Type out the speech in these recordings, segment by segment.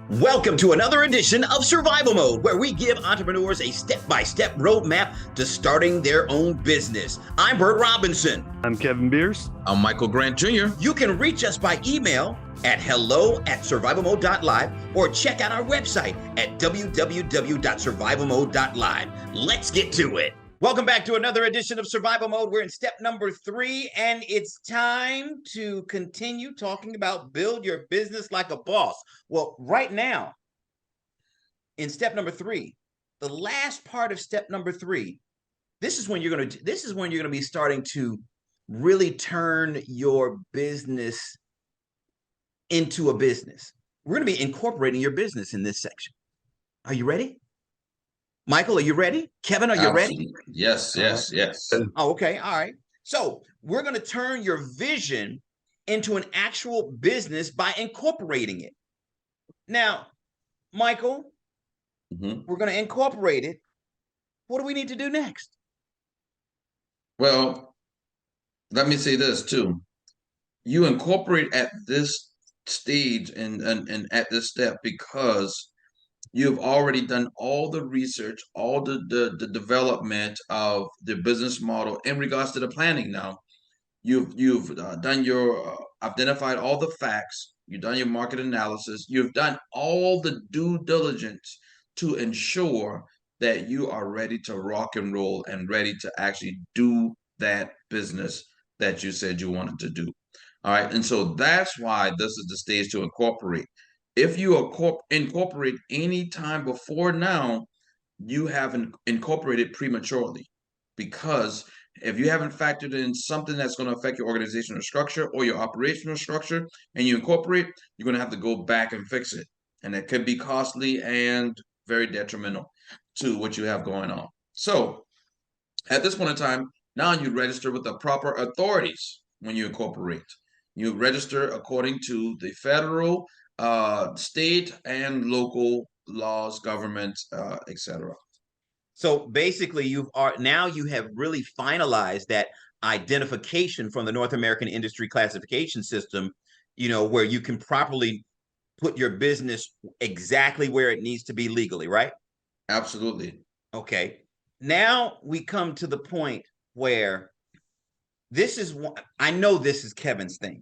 Welcome to another edition of Survival Mode, where we give entrepreneurs a step-by-step roadmap to starting their own business. I'm Bert Robinson. I'm Kevin Beers. I'm Michael Grant Jr. You can reach us by email at hello@survivalmode.live or check out our website at www.survivalmode.live. Let's get to it. Welcome back to another edition of Survival Mode. We're in step number 3, and it's time to continue talking about build your business like a boss. Well, right now, in step number 3, the last part of step number 3, this is when you're going to be starting to really turn your business into a business. We're going to be incorporating your business in this section. Are you ready? Michael, are you ready? Kevin, are you ready? Yes. Oh, okay. All right. So we're going to turn your vision into an actual business by incorporating it. Now, Michael, we're going to incorporate it. What do we need to do next? Well, let me say this too. You incorporate at this stage and at this step because you've already done all the research, all the development of the business model in regards to the planning. Now, you've done your identified all the facts. You've done your market analysis. You've done all the due diligence to ensure that you are ready to rock and roll and ready to actually do that business that you said you wanted to do. All right, and so that's why this is the stage to incorporate. If you incorporate any time before now, you haven't incorporated prematurely, because if you haven't factored in something that's going to affect your organizational structure or your operational structure and you incorporate, you're going to have to go back and fix it. And it could be costly and very detrimental to what you have going on. So at this point in time, now you register with the proper authorities when you incorporate. You register according to the federal, state, and local laws, governments, etc. So basically, you have really finalized that identification from the North American Industry Classification System, where you can properly put your business exactly where it needs to be legally, right? Absolutely. Okay. Now we come to the point where I know this is Kevin's thing.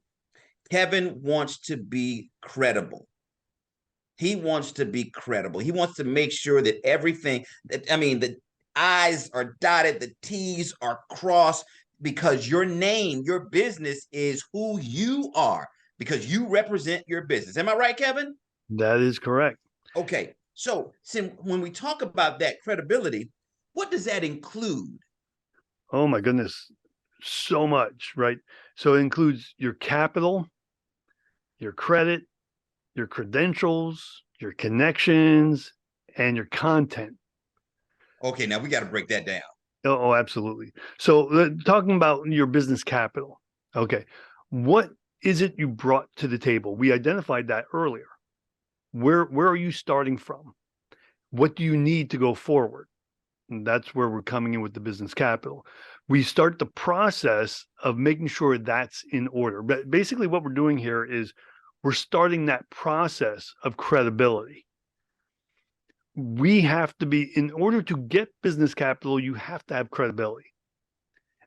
Kevin wants to be credible. He wants to be credible. He wants to make sure that the I's are dotted, the T's are crossed, because your name, your business is who you are, because you represent your business. Am I right, Kevin? That is correct. Okay. So when we talk about that credibility, what does that include? Oh my goodness. So much, right? So it includes your capital, your credit, your credentials, your connections, and your content. Okay, now we got to break that down. Oh, absolutely. So talking about your business capital. Okay. What is it you brought to the table? We identified that earlier. Where are you starting from? What do you need to go forward? And that's where we're coming in with the business capital. We start the process of making sure that's in order. But basically what we're doing here is we're starting that process of credibility. We have to be, in order to get business capital, you have to have credibility.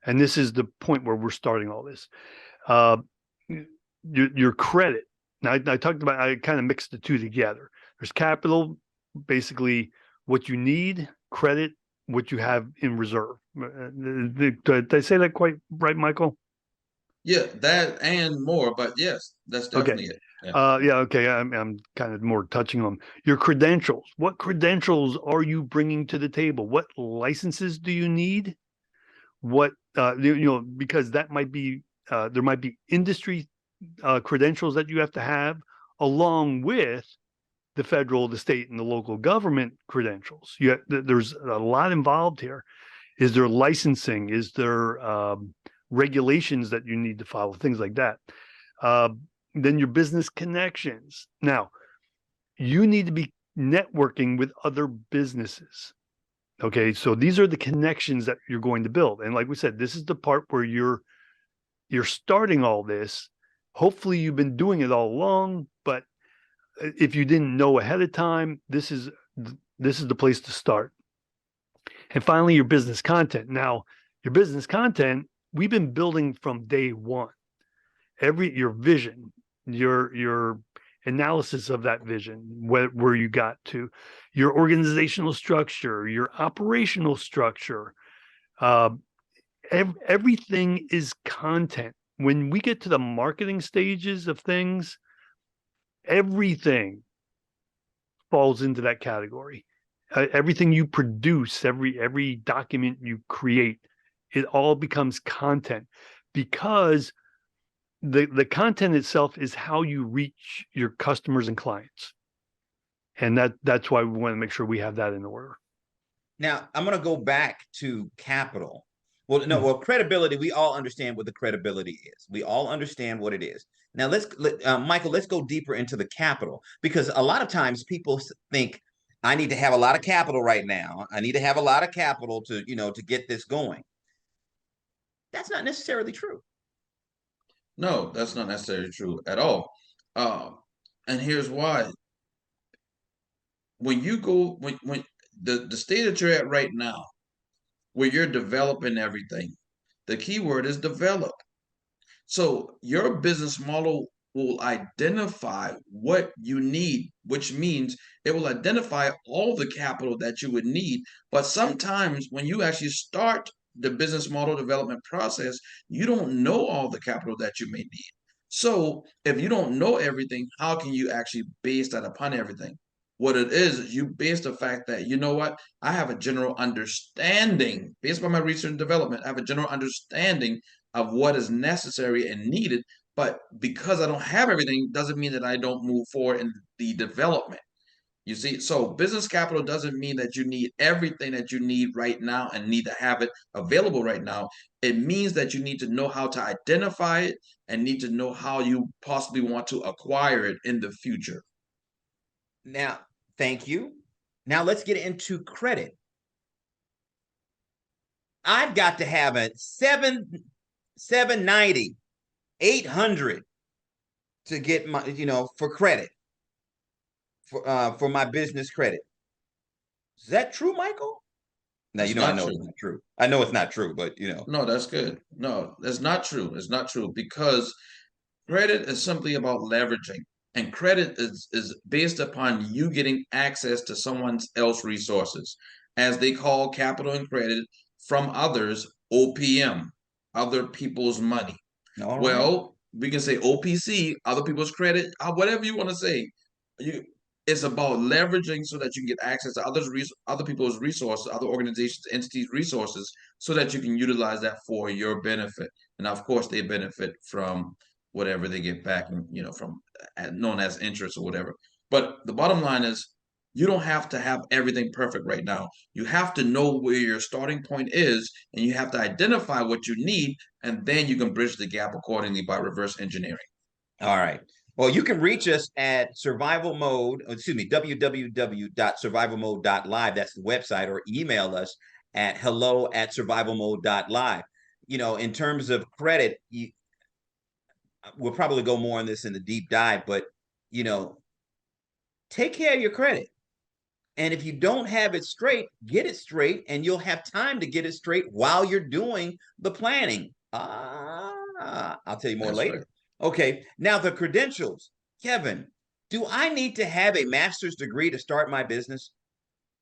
And this is the point where we're starting all this. Your credit. Now, I kind of mixed the two together. There's capital, basically what you need, credit, what you have in reserve. Did I say that quite right, Michael? Yeah, that and more, but yes, that's definitely it. Yeah. Okay. I'm kind of more touching on your credentials. What credentials are you bringing to the table? What licenses do you need? What because that might be there might be industry credentials that you have to have, along with the federal, the state, and the local government credentials. There's a lot involved here. Is there licensing? Is there regulations that you need to follow? Things like that. Then your business connections. Now, you need to be networking with other businesses. Okay, so these are the connections that you're going to build. And like we said, this is the part where you're starting all this. Hopefully you've been doing it all along, but if you didn't know ahead of time, this is the place to start. And finally, your business content. Now, your business content, we've been building from day one. Your vision, your analysis of that vision, where you got to, your organizational structure, your operational structure, everything is content. When we get to the marketing stages of things, everything falls into that category. Everything you produce, every document you create, it all becomes content, because the content itself is how you reach your customers and clients. And that's why we want to make sure we have that in order. Now, I'm going to go back to capital. Well, no, well, credibility, we all understand what the credibility is. We all understand what it is. Now, Michael, let's go deeper into the capital, because a lot of times people think, I need to have a lot of capital right now. I need to have a lot of capital to, to get this going. That's not necessarily true. No, that's not necessarily true at all. And here's why. When you go, when the state that you're at right now, where you're developing everything, the key word is develop. So your business model will identify what you need, which means it will identify all the capital that you would need. But sometimes when you actually start the business model development process, you don't know all the capital that you may need. So if you don't know everything, how can you actually base that upon everything? What it is you base the fact that, you know what, I have a general understanding based on my research and development. I have a general understanding of what is necessary and needed. But because I don't have everything, doesn't mean that I don't move forward in the development. You see, so business capital doesn't mean that you need everything that you need right now and need to have it available right now. It means that you need to know how to identify it and need to know how you possibly want to acquire it in the future. Now, thank you. Now let's get into credit. I've got to have a 790, 800 to get my, for credit, for my business credit. Is that true, Michael? Now, I know it's not true. I know it's not true, but No, that's good. No, that's not true. It's not true, because credit is simply about leveraging. And credit is based upon you getting access to someone else's resources, as they call capital and credit from others, OPM, other people's money. All Well, right. we can say OPC, other people's credit, whatever you want to say. It's about leveraging so that you can get access to other people's resources, other organizations, entities, resources, so that you can utilize that for your benefit. And of course, they benefit from whatever they get back, from known as interest or whatever. But the bottom line is, you don't have to have everything perfect right now. You have to know where your starting point is, and you have to identify what you need, and then you can bridge the gap accordingly by reverse engineering. All right. Well, you can reach us at www.survivalmode.live. That's the website, or email us at hello@survivalmode.live. In terms of credit, we'll probably go more on this in the deep dive, but, take care of your credit. And if you don't have it straight, get it straight, and you'll have time to get it straight while you're doing the planning. I'll tell you more That's later. right. Okay, now the credentials. Kevin, do I need to have a master's degree to start my business?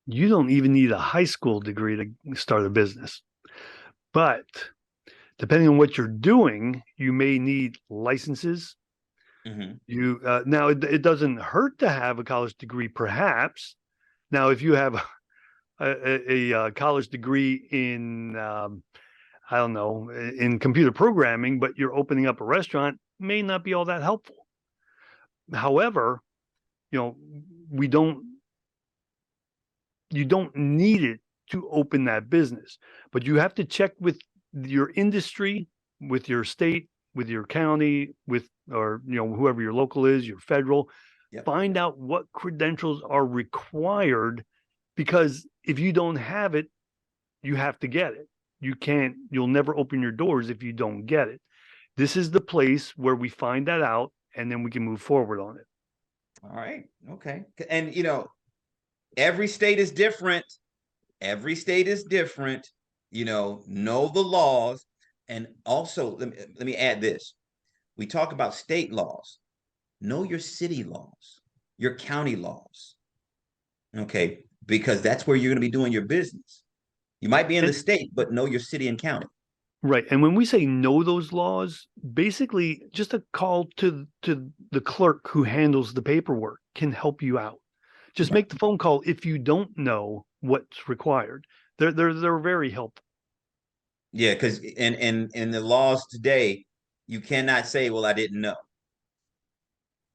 You don't even need a high school degree to start a business. But depending on what you're doing, you may need licenses. You now it doesn't hurt to have a college degree, perhaps. Now, if you have a college degree in I don't know, in computer programming, but you're opening up a restaurant, may not be all that helpful. However, you don't need it to open that business, but you have to check with your industry, with your state, with your county, or whoever your local is, your federal. Yep. Find out what credentials are required, because if you don't have it, you have to get it. You'll never open your doors if you don't get it. This is the place where we find that out, and then we can move forward on it. All right. Okay. And every state is different. Every state is different. Know the laws. And also, let me add this. We talk about state laws. Know your city laws, your county laws. Okay. Because that's where you're going to be doing your business. You might be in the state, but know your city and county. Right. And when we say know those laws, basically just a call to the clerk who handles the paperwork can help you out. Just make the phone call if you don't know what's required. They're very helpful. Yeah, because in the laws today, you cannot say, well, I didn't know.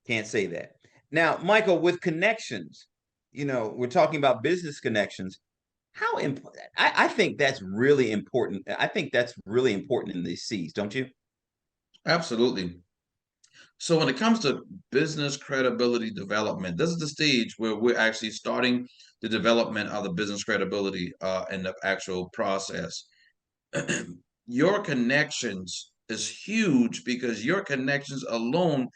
Can't say that. Now, Michael, with connections, we're talking about business connections. How important? I think that's really important. I think that's really important in these C's, don't you? Absolutely. So when it comes to business credibility development, this is the stage where we're actually starting the development of the business credibility in the actual process. Your connections is huge because your connections alone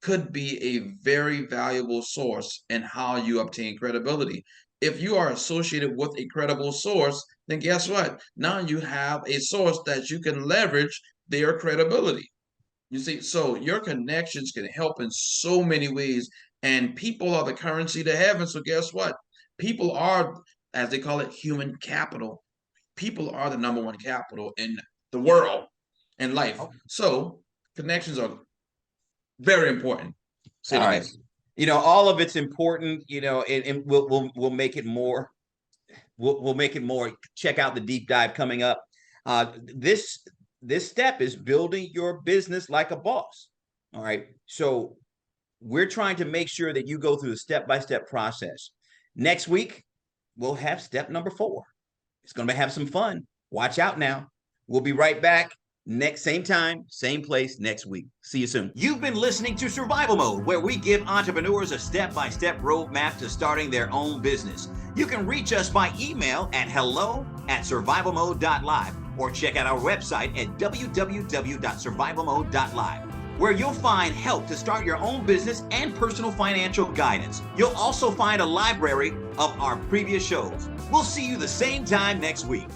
could be a very valuable source in how you obtain credibility. If you are associated with a credible source, then guess what? Now you have a source that you can leverage their credibility. You see, so your connections can help in so many ways, and people are the currency to heaven. So guess what? People are, as they call it, human capital. People are the number one capital in the world and life. So connections are very important. Say All the right. least. All of it's important, and we'll make it more. We'll make it more. Check out the deep dive coming up. This step is building your business like a boss. All right. So we're trying to make sure that you go through the step-by-step process. Next week, we'll have step number 4. It's going to have some fun. Watch out now. We'll be right back same time, same place next week. See you soon. You've been listening to Survival Mode, where we give entrepreneurs a step-by-step roadmap to starting their own business. You can reach us by email at hello@survivalmode.live or check out our website at www.survivalmode.live, where you'll find help to start your own business and personal financial guidance. You'll also find a library of our previous shows. We'll see you the same time next week.